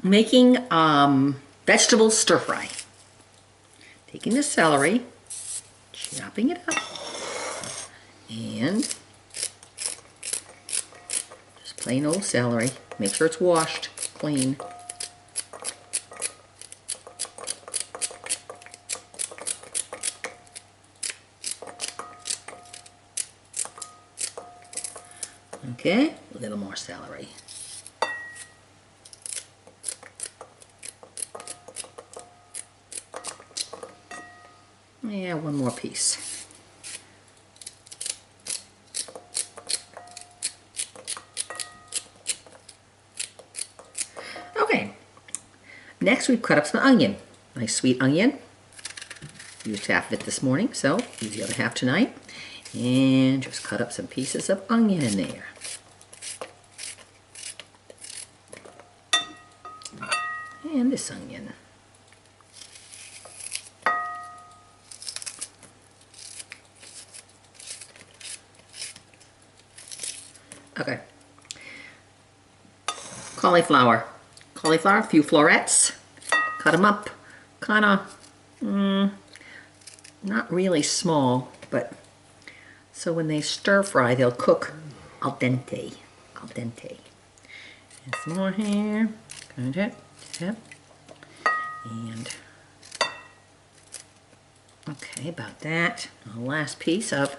Making vegetable stir fry. Taking the celery, chopping it up, and just plain old celery. Make sure it's washed clean. Okay, a little more celery. Yeah, one more piece. Okay, next we've cut up some onion. Nice sweet onion. Used half of it this morning, so use the other half tonight. And just cut up some pieces of onion in there. And this onion. Okay. Cauliflower. Cauliflower, a few florets. Cut them up. Kind of, not really small, but so when they stir fry, they'll cook al dente. Al dente. And some more here. Good. And okay, about that. The last piece of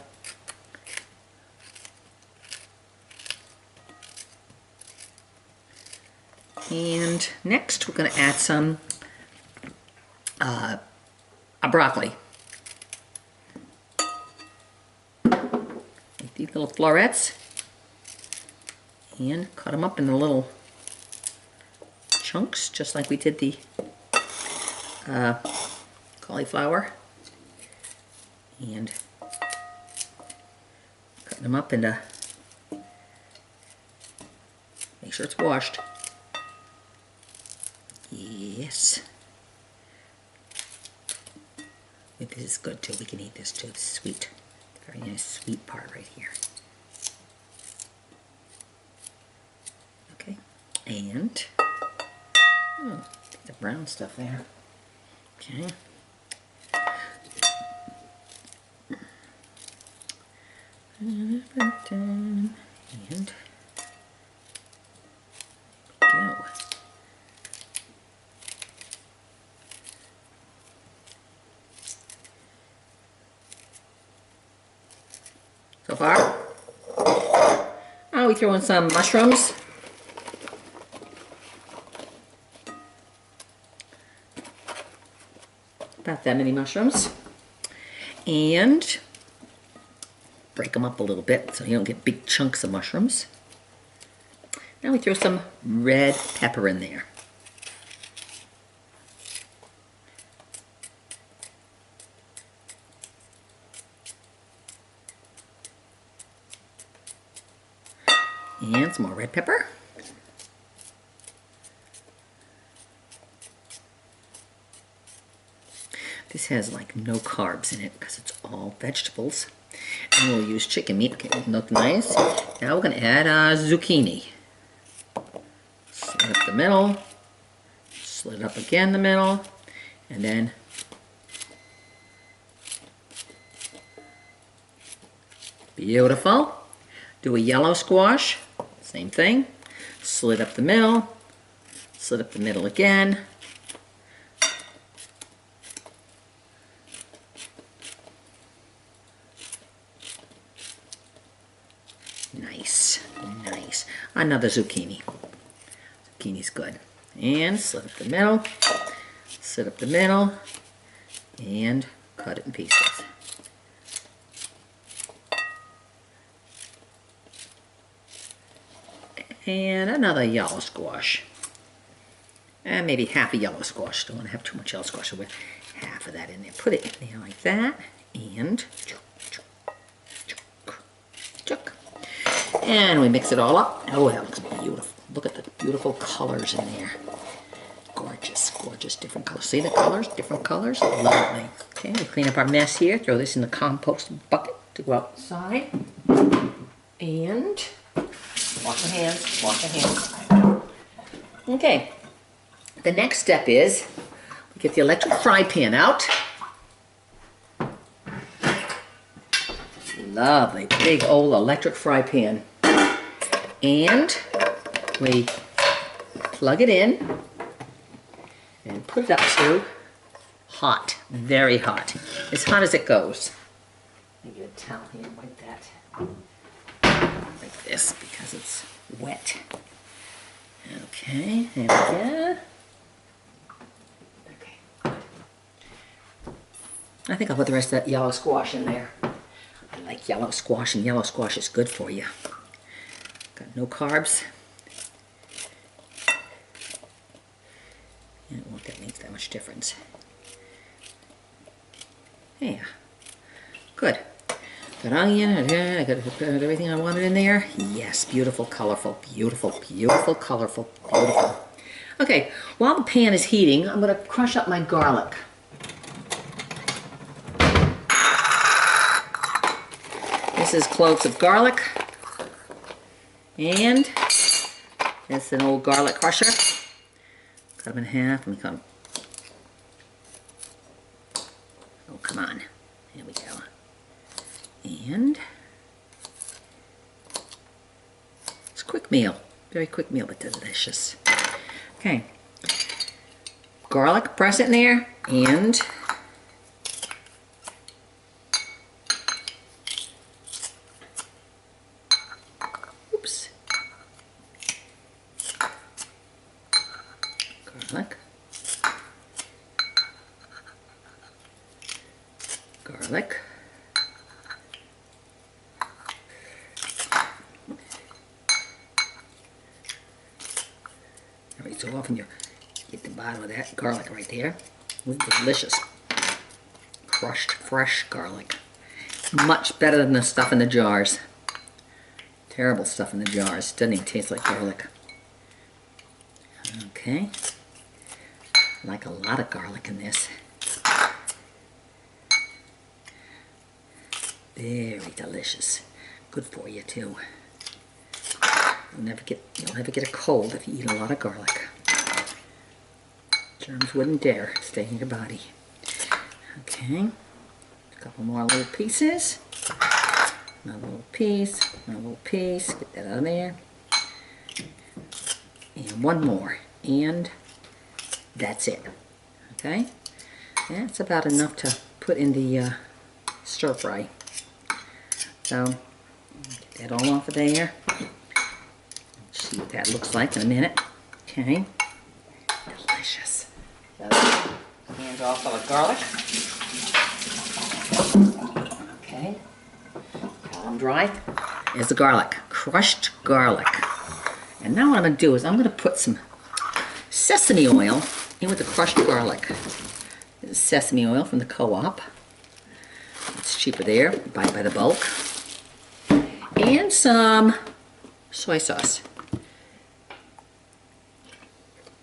and next we're going to add some broccoli. Like these little florets, and cut them up in the little chunks, just like we did the cauliflower. And cut them up into, make sure it's washed. Yes. This is good too. We can eat this too. It's sweet. Very nice sweet part right here. Okay. And the brown stuff there. Okay. And go. So far. Now we throw in some mushrooms. About that many mushrooms. And break them up a little bit so you don't get big chunks of mushrooms. Now we throw some red pepper in there. And some more red pepper. This has like no carbs in it because it's all vegetables. And we'll use chicken meat. Okay, it'll look nice. Now we're going to add zucchini. Slit up the middle. Slit up again the middle. And then beautiful. Do a yellow squash. Same thing. Slit up the middle. Slit up the middle again. Nice, nice. Another zucchini. Zucchini's good. And slit up the middle. Slit up the middle. And cut it in pieces. And another yellow squash. And maybe half a yellow squash. Don't want to have too much yellow squash. So we'll half of that in there. Put it in there like that. And and we mix it all up. Oh, that looks beautiful. Look at the beautiful colors in there. Gorgeous, gorgeous, different colors. See the colors? Different colors? Lovely. Okay, we clean up our mess here. Throw this in the compost bucket to go outside. And wash your hands, wash your hands. Okay. The next step is we get the electric fry pan out. Lovely big old electric fry pan. And we plug it in and put it up to hot, very hot, as hot as it goes. Let me get a towel here and wipe that like this because it's wet. Okay, there we go. Okay. I think I'll put the rest of that yellow squash in there. I like yellow squash, and yellow squash is good for you. Got no carbs. I don't know if that makes that much difference. Yeah, good. Got onion, I got everything I wanted in there. Yes, beautiful, colorful, beautiful, beautiful, colorful, beautiful. Okay, while the pan is heating, I'm going to crush up my garlic. This is cloves of garlic. And it's an old garlic crusher. Cut them in half and cut them. Oh, come on. There we go. And it's a quick meal. Very quick meal, but delicious. Okay. Garlic, press it in there, and oops. Garlic. Garlic. Alright, so often you get the bottom of that garlic right there. Delicious. Crushed, fresh garlic. Much better than the stuff in the jars. Terrible stuff in the jars. Doesn't even taste like garlic. Okay. I like a lot of garlic in this. Very delicious. Good for you too. You'll never get a cold if you eat a lot of garlic. Germs wouldn't dare stay in your body. Okay. A couple more little pieces. Another little piece. Another little piece. Get that out of there. And one more. And that's it. Okay? That's about enough to put in the stir fry. So, get that all off of there. Let's see what that looks like in a minute. Okay. Delicious. So, hands off of the garlic. Okay. Got them dry. There's the garlic. Crushed garlic. And now what I'm going to do is I'm going to put some sesame oil in with the crushed garlic. This is sesame oil from the co-op. It's cheaper there, buy it by the bulk. And some soy sauce.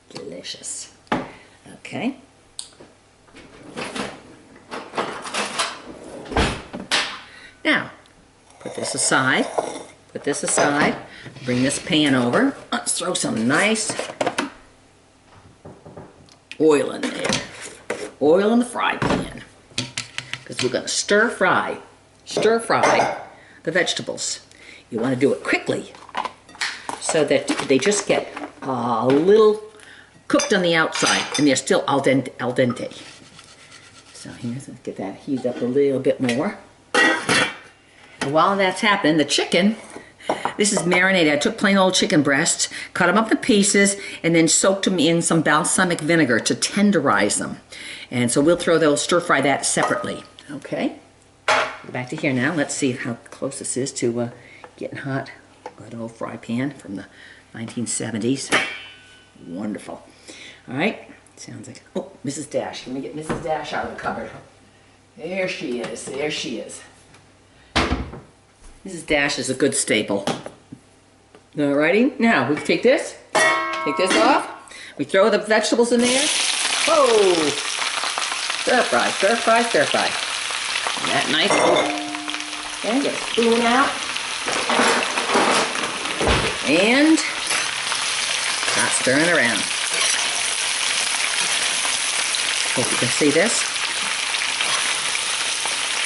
Delicious. Okay. Now, put this aside. Put this aside. Bring this pan over. Let's throw some nice oil in there. Oil in the fry pan. Because we're going to stir fry the vegetables. You want to do it quickly so that they just get a little cooked on the outside and they're still al dente. So here's, let's get that heated up a little bit more. And while that's happening, the chicken, this is marinated. I took plain old chicken breasts, cut them up in pieces, and then soaked them in some balsamic vinegar to tenderize them. And so we'll stir fry that separately. Okay, back to here now. Let's see how close this is to getting hot. Good old fry pan from the 1970s. Wonderful. All right, sounds like, oh, Mrs. Dash. Let me get Mrs. Dash out of the cupboard. There she is, there she is. Mrs. Dash is a good staple. Alrighty, now we take this off. We throw the vegetables in there. Whoa! Stir fry, stir fry, stir fry. And that knife, okay, get a spoon out. And start stirring around. Hope you can see this.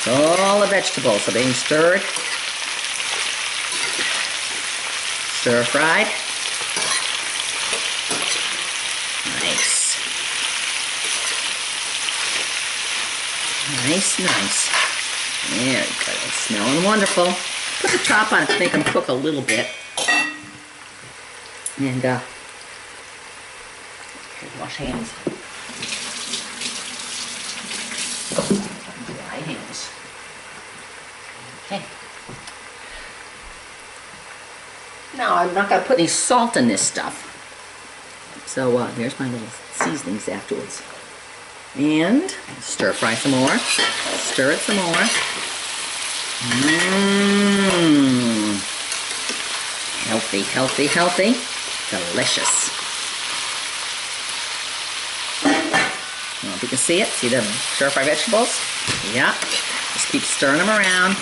All the vegetables are being stirred, stir-fried. Nice. Nice. There we go. It's smelling wonderful. Put the top on to make them cook a little bit. And, wash hands. Dry hands. Okay. Now, I'm not going to put any salt in this stuff. So, there's my little seasonings afterwards. And stir fry some more. Stir it some more. Healthy, healthy, healthy. Delicious. Well, if you can see it, see the stir-fry vegetables? Yeah. Just keep stirring them around.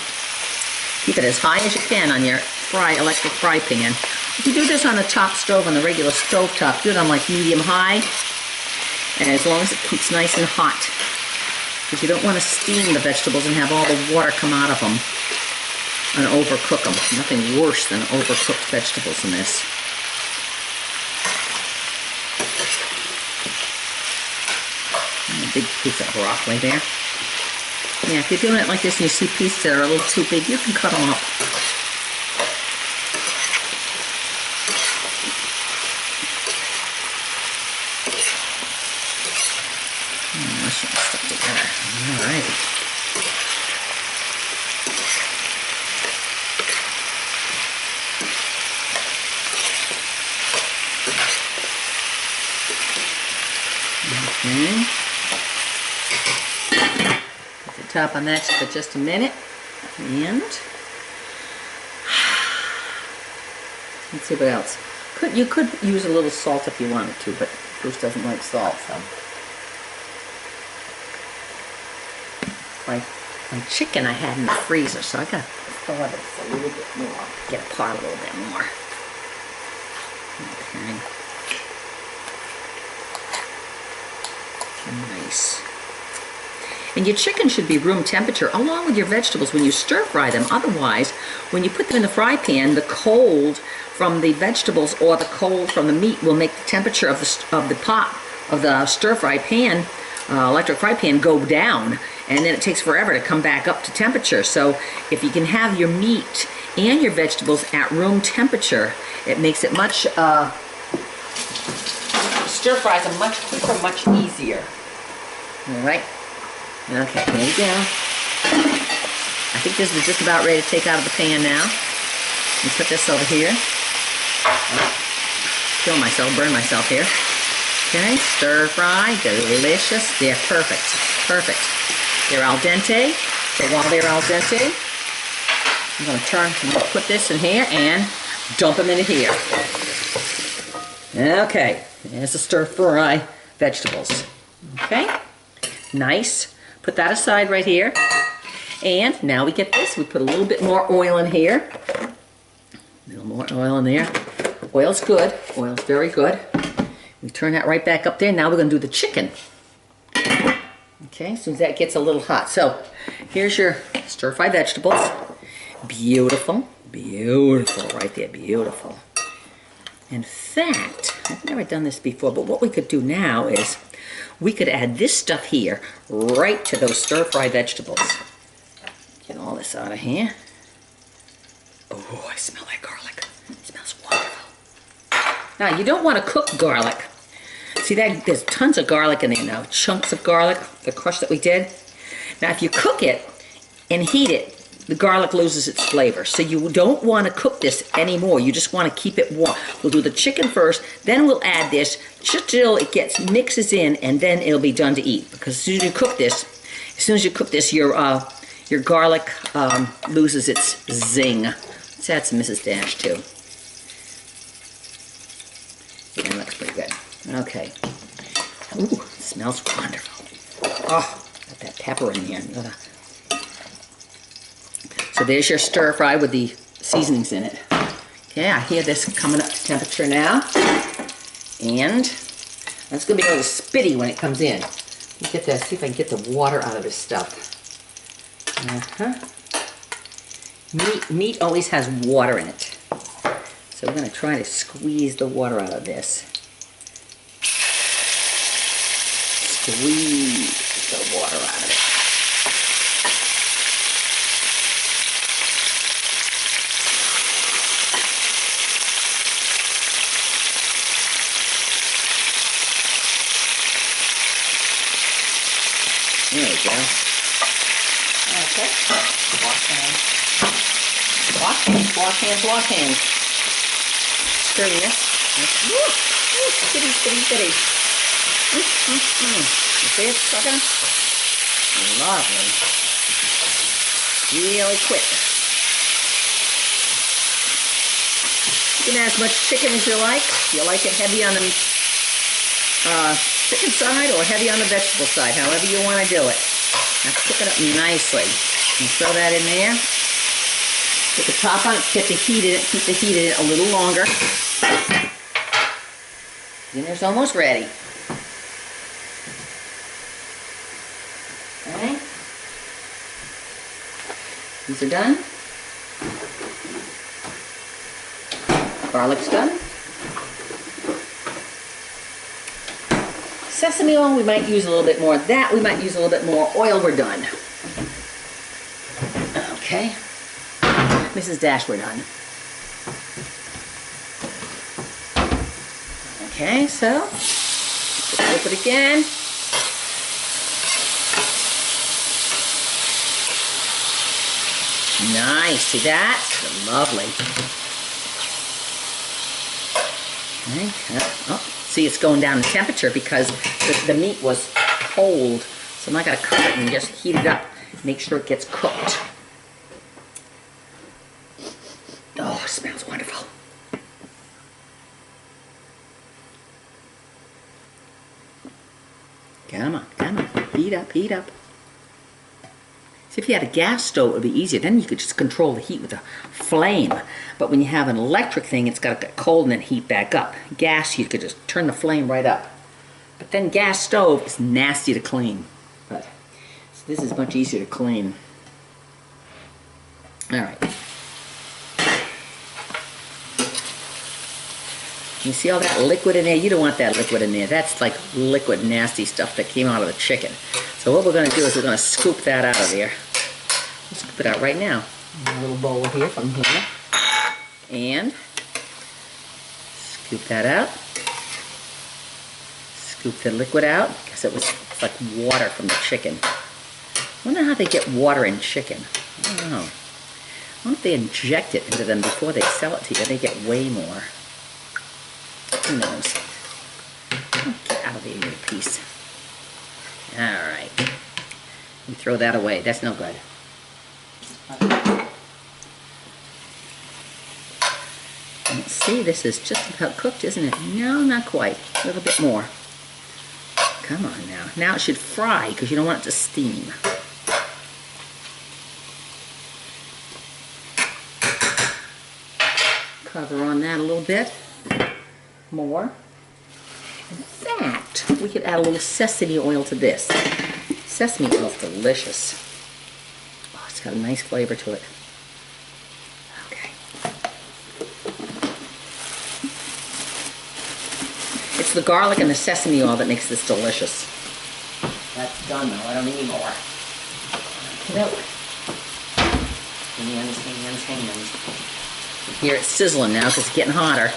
Keep it as high as you can on your electric fry pan. If you do this on the top stove, on the regular stove top, do it on like medium-high. And as long as it keeps nice and hot. Because you don't want to steam the vegetables and have all the water come out of them and overcook them. Nothing worse than overcooked vegetables in this. A big piece of broccoli there. Yeah, if you're doing it like this and you see pieces that are a little too big, you can cut them up. Stuck together. Alrighty. Okay. Put the top on that for just a minute. And let's see what else. You could use a little salt if you wanted to, but Bruce doesn't like salt, so. My chicken I had in the freezer, so I got to thaw this a little bit more. Get it apart a little bit more. Okay. Nice. And your chicken should be room temperature along with your vegetables when you stir fry them. Otherwise, when you put them in the fry pan, the cold from the vegetables or the cold from the meat will make the temperature of the pot of the stir fry pan, electric fry pan, go down. And then it takes forever to come back up to temperature. So if you can have your meat and your vegetables at room temperature, it makes it much, stir fries are much quicker, much easier. All right. Okay, here we go. I think this is just about ready to take out of the pan now. Let me put this over here. Kill myself, burn myself here. Okay, stir fry, delicious. They're perfect, perfect. They're al dente. So while they're al dente, I'm going to put this in here and dump them into here. Okay, there's the stir fry vegetables. Okay, nice. Put that aside right here. And now we get this. We put a little bit more oil in here. A little more oil in there. Oil's good. Oil's very good. We turn that right back up there. Now we're going to do the chicken. Okay, as soon as that gets a little hot. So, here's your stir-fry vegetables. Beautiful. Beautiful right there. Beautiful. In fact, I've never done this before, but what we could do now is we could add this stuff here right to those stir-fry vegetables. Get all this out of here. Oh, I smell that garlic. It smells wonderful. Now, you don't want to cook garlic. See that? There's tons of garlic in there now. Chunks of garlic, the crush that we did. Now, if you cook it and heat it, the garlic loses its flavor. So you don't want to cook this anymore. You just want to keep it warm. We'll do the chicken first, then we'll add this just till it mixes in, and then it'll be done to eat. Because as soon as you cook this, your garlic loses its zing. Let's add some Mrs. Dash too. Yeah, that looks pretty good. Okay. Ooh, it smells wonderful. Oh, got that pepper in here. So there's your stir fry with the seasonings in it. Okay, I hear this coming up to temperature now. And that's going to be a little spitty when it comes in. Get that, see if I can get the water out of this stuff. Meat always has water in it. So we're going to try to squeeze the water out of this. Squeeze the water out of it. There we go. Okay. Wash hands. Wash hands, wash hands, wash hands. Stirring this. Woo! Kitty, kitty, kitty. You see it sucking? Lovely. Really quick. You can add as much chicken as you like. You like it heavy on the chicken side or heavy on the vegetable side, however you want to do it. Now cook it up nicely. And throw that in there. Put the top on it, keep the heat in it a little longer. Dinner's almost ready. Okay. These are done. Garlic's done. Sesame oil, we might use a little bit more of that. We might use a little bit more oil. We're done. Okay. Mrs. Dash, we're done. Okay, so flip it again. Nice. See that? Lovely. Okay. Oh. See, it's going down in temperature because the meat was cold. So I'm not going to cover it and just heat it up. Make sure it gets cooked. Oh, it smells wonderful. Come on, come on. Heat up, heat up. See, if you had a gas stove, it would be easier. Then you could just control the heat with a flame. But when you have an electric thing, it's got to get cold and then heat back up. Gas, you could just turn the flame right up. But then gas stove is nasty to clean. But so this is much easier to clean. All right. You see all that liquid in there? You don't want that liquid in there. That's like liquid, nasty stuff that came out of the chicken. So what we're going to do is we're going to scoop that out of there. We'll scoop it out right now. A little bowl here from here. And scoop that out. Scoop the liquid out because it was like water from the chicken. I wonder how they get water in chicken. I don't know. I wonder if they inject it into them before they sell it to you. They get way more. Who knows? Get out of there, you little piece. Alright. You throw that away. That's no good. Let's see, this is just about cooked, isn't it? No, not quite. A little bit more. Come on now. Now it should fry because you don't want it to steam. Cover on that a little bit. More. In fact, we could add a little sesame oil to this. Sesame oil is delicious. Oh, it's got a nice flavor to it. Okay. It's the garlic and the sesame oil that makes this delicious. That's done though. I don't need any more. Nope. Hands, hands, hands. Here it's sizzling now because it's getting hotter.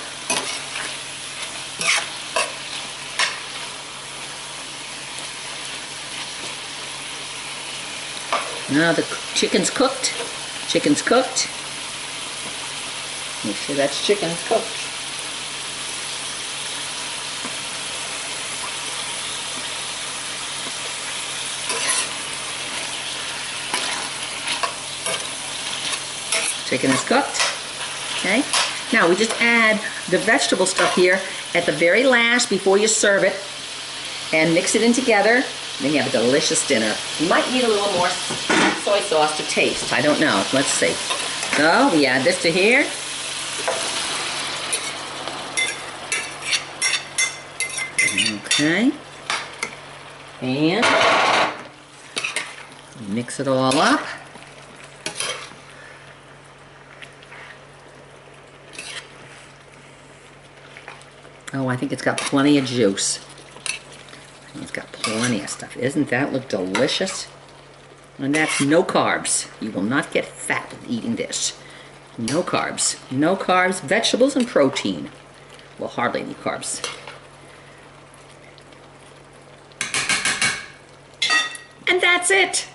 Now the chicken's cooked. Chicken's cooked. Make sure that's chicken's cooked. Chicken is cooked. Okay. Now we just add the vegetable stuff here at the very last before you serve it and mix it in together. Then you have a delicious dinner. You might need a little more soy sauce to taste. I don't know. Let's see. So we add this to here. Okay. pan. Mix it all up. Oh, I think it's got plenty of juice. It's got plenty of stuff. Doesn't that look delicious? And that's no carbs. You will not get fat with eating this. No carbs. No carbs, vegetables, and protein. Well, hardly any carbs. And that's it.